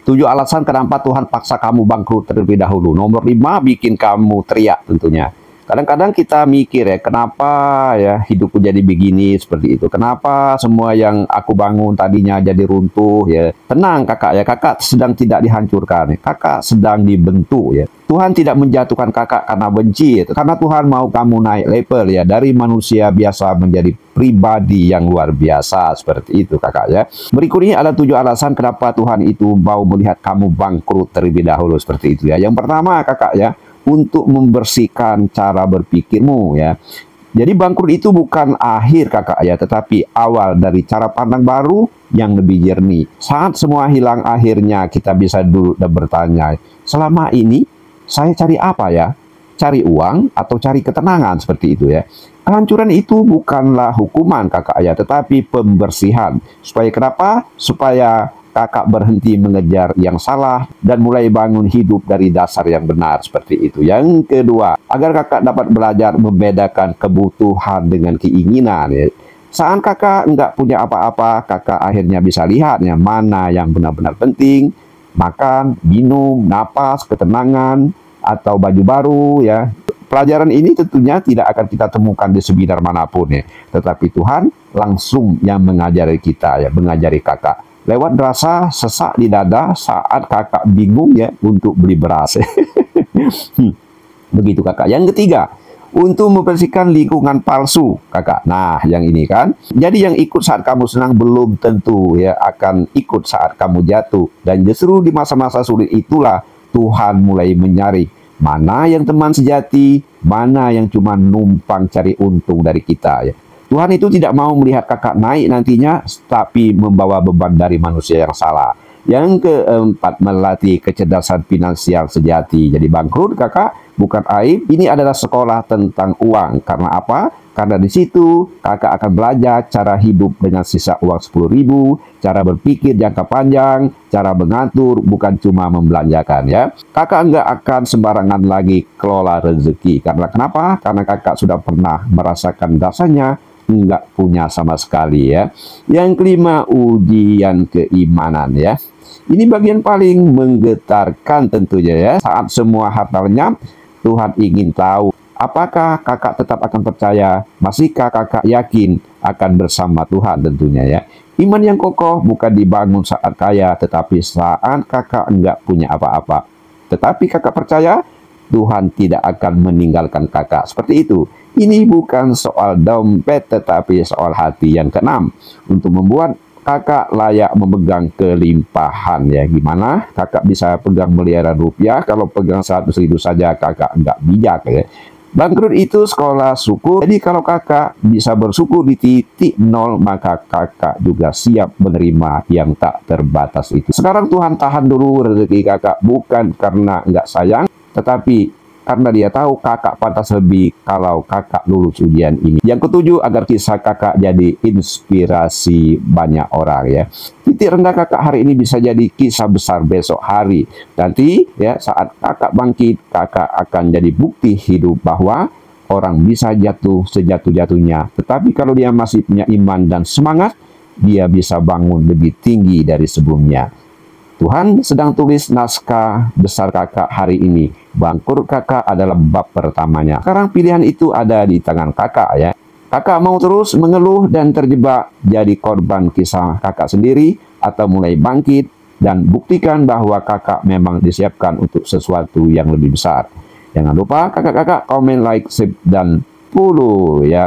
7 alasan kenapa Tuhan paksa kamu bangkrut terlebih dahulu. Nomor 5, bikin kamu teriak tentunya. Kadang-kadang kita mikir ya, kenapa ya hidupku jadi begini seperti itu? Kenapa semua yang aku bangun tadinya jadi runtuh ya? Tenang kakak ya, kakak sedang tidak dihancurkan. Kakak sedang dibentuk ya. Tuhan tidak menjatuhkan kakak karena benci, karena Tuhan mau kamu naik level ya, dari manusia biasa menjadi pribadi yang luar biasa seperti itu kakak ya. Berikutnya ada 7 alasan kenapa Tuhan itu mau melihat kamu bangkrut terlebih dahulu seperti itu ya. Yang pertama kakak ya, untuk membersihkan cara berpikirmu ya. Jadi bangkrut itu bukan akhir kakak ya, tetapi awal dari cara pandang baru yang lebih jernih. Saat semua hilang akhirnya kita bisa duduk dan bertanya, selama ini saya cari apa ya? Cari uang atau cari ketenangan seperti itu ya. Kehancuran itu bukanlah hukuman kakak ya, tetapi pembersihan. Supaya kenapa? Supaya kakak berhenti mengejar yang salah dan mulai bangun hidup dari dasar yang benar seperti itu. Yang kedua, agar kakak dapat belajar membedakan kebutuhan dengan keinginan ya. Saat kakak nggak punya apa-apa, kakak akhirnya bisa lihat ya, mana yang benar-benar penting. Makan, minum, napas, ketenangan, atau baju baru ya. Pelajaran ini tentunya tidak akan kita temukan di seminar manapun ya. Tetapi Tuhan langsung yang mengajari kita ya, mengajari kakak. Lewat rasa sesak di dada saat kakak bingung ya untuk beli beras. Begitu kakak. Yang ketiga, untuk membersihkan lingkungan palsu kakak. Nah yang ini kan, jadi yang ikut saat kamu senang belum tentu ya akan ikut saat kamu jatuh. Dan justru di masa-masa sulit itulah Tuhan mulai menyaring mana yang teman sejati, mana yang cuma numpang cari untung dari kita ya. Tuhan itu tidak mau melihat kakak naik nantinya, tapi membawa beban dari manusia yang salah. Yang keempat, melatih kecerdasan finansial sejati. Jadi bangkrut kakak bukan aib, ini adalah sekolah tentang uang. Karena apa? Karena di situ kakak akan belajar cara hidup dengan sisa uang 10.000, cara berpikir jangka panjang, cara mengatur, bukan cuma membelanjakan ya. Kakak nggak akan sembarangan lagi kelola rezeki. Karena kenapa? Karena kakak sudah pernah merasakan rasanya nggak punya sama sekali ya. Yang kelima, ujian keimanan ya. Ini bagian paling menggetarkan tentunya ya. Saat semua harta lenyap, Tuhan ingin tahu apakah kakak tetap akan percaya, masihkah kakak yakin akan bersama Tuhan tentunya ya. Iman yang kokoh bukan dibangun saat kaya, tetapi saat kakak enggak punya apa-apa. Tetapi kakak percaya Tuhan tidak akan meninggalkan kakak. Seperti itu. Ini bukan soal dompet, tetapi soal hati. Yang keenam, untuk membuat kakak layak memegang kelimpahan ya. Gimana kakak bisa pegang miliaran rupiah kalau pegang 100.000 saja kakak nggak bijak ya. Bangkrut itu sekolah syukur. Jadi kalau kakak bisa bersyukur di titik nol, maka kakak juga siap menerima yang tak terbatas itu. Sekarang Tuhan tahan dulu rezeki kakak, bukan karena nggak sayang, tetapi karena dia tahu kakak pantas lebih kalau kakak lulus ujian ini. Yang ketujuh, agar kisah kakak jadi inspirasi banyak orang ya. Titik rendah kakak hari ini bisa jadi kisah besar besok hari. Nanti ya saat kakak bangkit, kakak akan jadi bukti hidup bahwa orang bisa jatuh sejatuh-jatuhnya. Tetapi kalau dia masih punya iman dan semangat, dia bisa bangun lebih tinggi dari sebelumnya. Tuhan sedang tulis naskah besar kakak hari ini. Bangkrut kakak adalah bab pertamanya. Sekarang pilihan itu ada di tangan kakak ya. Kakak mau terus mengeluh dan terjebak jadi korban kisah kakak sendiri, atau mulai bangkit dan buktikan bahwa kakak memang disiapkan untuk sesuatu yang lebih besar. Jangan lupa kakak-kakak komen, like, sub, dan follow ya.